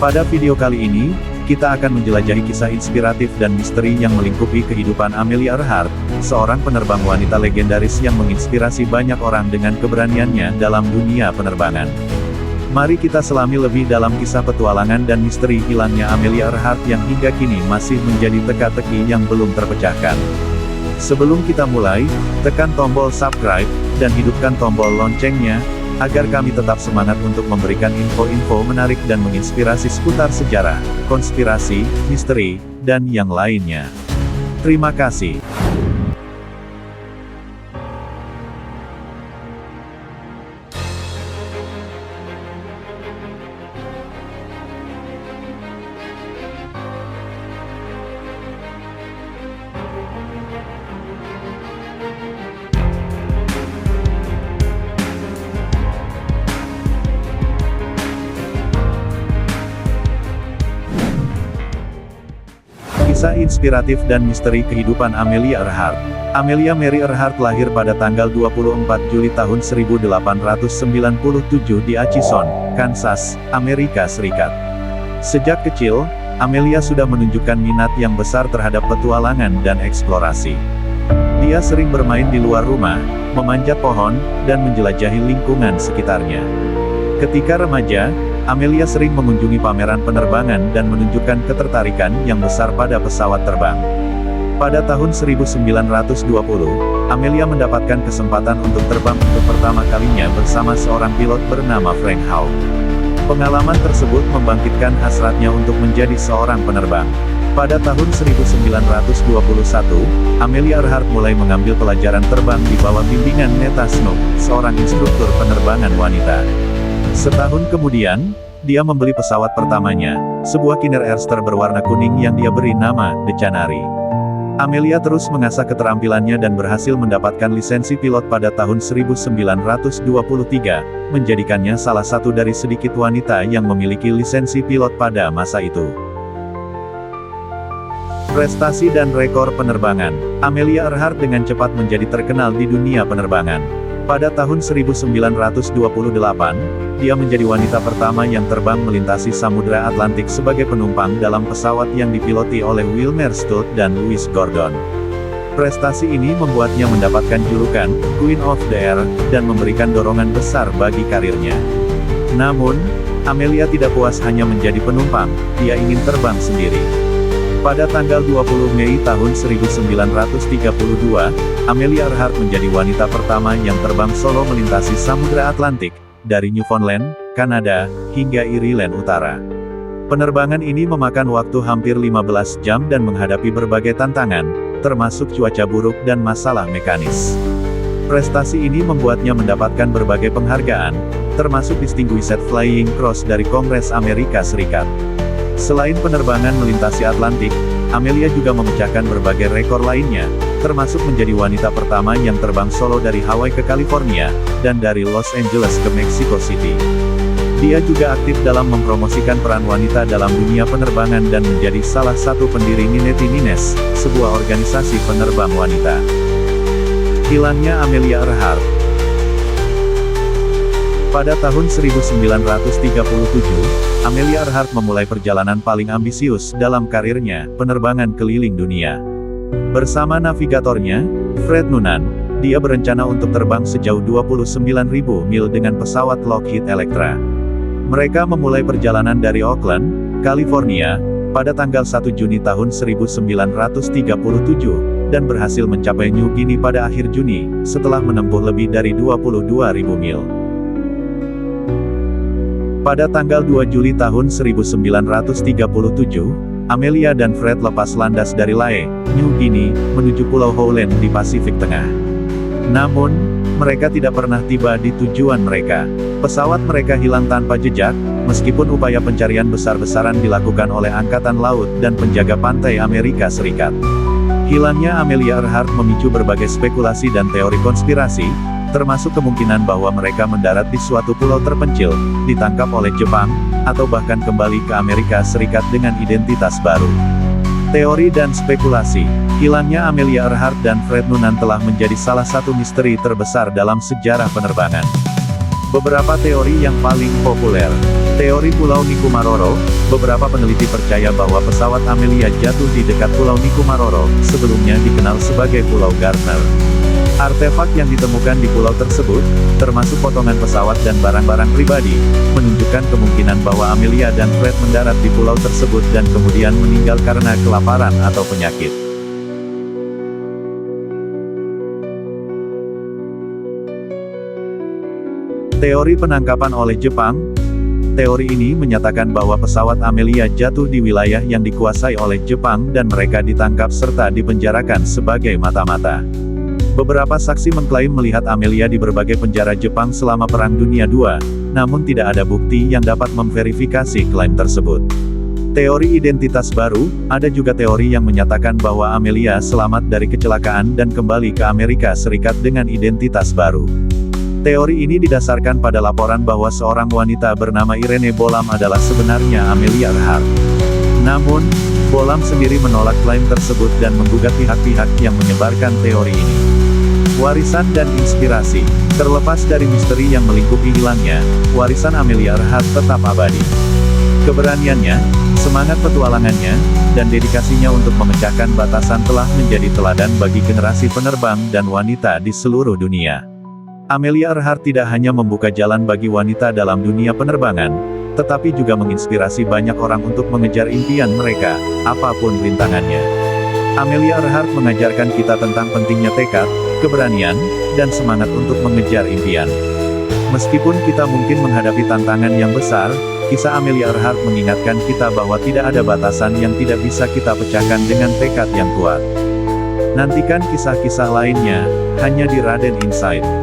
Pada video kali ini, kita akan menjelajahi kisah inspiratif dan misteri yang melingkupi kehidupan Amelia Earhart, seorang penerbang wanita legendaris yang menginspirasi banyak orang dengan keberaniannya dalam dunia penerbangan. Mari kita selami lebih dalam kisah petualangan dan misteri hilangnya Amelia Earhart yang hingga kini masih menjadi teka-teki yang belum terpecahkan. Sebelum kita mulai, tekan tombol subscribe, dan hidupkan tombol loncengnya, agar kami tetap semangat untuk memberikan info-info menarik dan menginspirasi seputar sejarah, konspirasi, misteri, dan yang lainnya. Terima kasih. Kisah inspiratif dan misteri kehidupan Amelia Earhart. Amelia Mary Earhart lahir pada tanggal 24 Juli tahun 1897 di Atchison, Kansas, Amerika Serikat. Sejak kecil, Amelia sudah menunjukkan minat yang besar terhadap petualangan dan eksplorasi. Dia sering bermain di luar rumah, memanjat pohon, dan menjelajahi lingkungan sekitarnya. Ketika remaja, Amelia sering mengunjungi pameran penerbangan dan menunjukkan ketertarikan yang besar pada pesawat terbang. Pada tahun 1920, Amelia mendapatkan kesempatan untuk terbang untuk pertama kalinya bersama seorang pilot bernama Frank Hawk. Pengalaman tersebut membangkitkan hasratnya untuk menjadi seorang penerbang. Pada tahun 1921, Amelia Earhart mulai mengambil pelajaran terbang di bawah bimbingan Netta Snook, seorang instruktur penerbangan wanita. Setahun kemudian, dia membeli pesawat pertamanya, sebuah Kinner Airster berwarna kuning yang dia beri nama The Canary. Amelia terus mengasah keterampilannya dan berhasil mendapatkan lisensi pilot pada tahun 1923, menjadikannya salah satu dari sedikit wanita yang memiliki lisensi pilot pada masa itu. Prestasi dan rekor penerbangan. Amelia Earhart dengan cepat menjadi terkenal di dunia penerbangan. Pada tahun 1928, dia menjadi wanita pertama yang terbang melintasi Samudra Atlantik sebagai penumpang dalam pesawat yang dipiloti oleh Wilmer Studd dan Louis Gordon. Prestasi ini membuatnya mendapatkan julukan Queen of the Air, dan memberikan dorongan besar bagi karirnya. Namun, Amelia tidak puas hanya menjadi penumpang, dia ingin terbang sendiri. Pada tanggal 20 Mei tahun 1932, Amelia Earhart menjadi wanita pertama yang terbang solo melintasi Samudra Atlantik, dari Newfoundland, Kanada, hingga Ireland Utara. Penerbangan ini memakan waktu hampir 15 jam dan menghadapi berbagai tantangan, termasuk cuaca buruk dan masalah mekanis. Prestasi ini membuatnya mendapatkan berbagai penghargaan, termasuk Distinguished Flying Cross dari Kongres Amerika Serikat. Selain penerbangan melintasi Atlantik, Amelia juga memecahkan berbagai rekor lainnya, termasuk menjadi wanita pertama yang terbang solo dari Hawaii ke California, dan dari Los Angeles ke Mexico City. Dia juga aktif dalam mempromosikan peran wanita dalam dunia penerbangan dan menjadi salah satu pendiri Ninety Nines, sebuah organisasi penerbang wanita. Hilangnya Amelia Earhart. Pada tahun 1937, Amelia Earhart memulai perjalanan paling ambisius dalam karirnya, penerbangan keliling dunia. Bersama navigatornya, Fred Noonan, dia berencana untuk terbang sejauh 29.000 mil dengan pesawat Lockheed Electra. Mereka memulai perjalanan dari Oakland, California, pada tanggal 1 Juni tahun 1937, dan berhasil mencapai New Guinea pada akhir Juni, setelah menempuh lebih dari 22.000 mil. Pada tanggal 2 Juli tahun 1937, Amelia dan Fred lepas landas dari Lae, New Guinea, menuju Pulau Howland di Pasifik Tengah. Namun, mereka tidak pernah tiba di tujuan mereka. Pesawat mereka hilang tanpa jejak, meskipun upaya pencarian besar-besaran dilakukan oleh Angkatan Laut dan penjaga pantai Amerika Serikat. Hilangnya Amelia Earhart memicu berbagai spekulasi dan teori konspirasi, termasuk kemungkinan bahwa mereka mendarat di suatu pulau terpencil, ditangkap oleh Jepang, atau bahkan kembali ke Amerika Serikat dengan identitas baru. Teori dan spekulasi. Hilangnya Amelia Earhart dan Fred Noonan telah menjadi salah satu misteri terbesar dalam sejarah penerbangan. Beberapa teori yang paling populer. Teori Pulau Nikumaroro, beberapa peneliti percaya bahwa pesawat Amelia jatuh di dekat Pulau Nikumaroro, sebelumnya dikenal sebagai Pulau Gardner. Artefak yang ditemukan di pulau tersebut, termasuk potongan pesawat dan barang-barang pribadi, menunjukkan kemungkinan bahwa Amelia dan Fred mendarat di pulau tersebut dan kemudian meninggal karena kelaparan atau penyakit. Teori penangkapan oleh Jepang. Teori ini menyatakan bahwa pesawat Amelia jatuh di wilayah yang dikuasai oleh Jepang dan mereka ditangkap serta dipenjarakan sebagai mata-mata. Beberapa saksi mengklaim melihat Amelia di berbagai penjara Jepang selama Perang Dunia II, namun tidak ada bukti yang dapat memverifikasi klaim tersebut. Teori identitas baru, ada juga teori yang menyatakan bahwa Amelia selamat dari kecelakaan dan kembali ke Amerika Serikat dengan identitas baru. Teori ini didasarkan pada laporan bahwa seorang wanita bernama Irene Bolam adalah sebenarnya Amelia Earhart. Namun, Bolam sendiri menolak klaim tersebut dan menggugat pihak-pihak yang menyebarkan teori ini. Warisan dan inspirasi. Terlepas dari misteri yang melingkupi hilangnya, warisan Amelia Earhart tetap abadi. Keberaniannya, semangat petualangannya, dan dedikasinya untuk memecahkan batasan telah menjadi teladan bagi generasi penerbang dan wanita di seluruh dunia. Amelia Earhart tidak hanya membuka jalan bagi wanita dalam dunia penerbangan, tetapi juga menginspirasi banyak orang untuk mengejar impian mereka, apapun rintangannya. Amelia Earhart mengajarkan kita tentang pentingnya tekad, keberanian, dan semangat untuk mengejar impian. Meskipun kita mungkin menghadapi tantangan yang besar, kisah Amelia Earhart mengingatkan kita bahwa tidak ada batasan yang tidak bisa kita pecahkan dengan tekad yang kuat. Nantikan kisah-kisah lainnya, hanya di Raden Insight.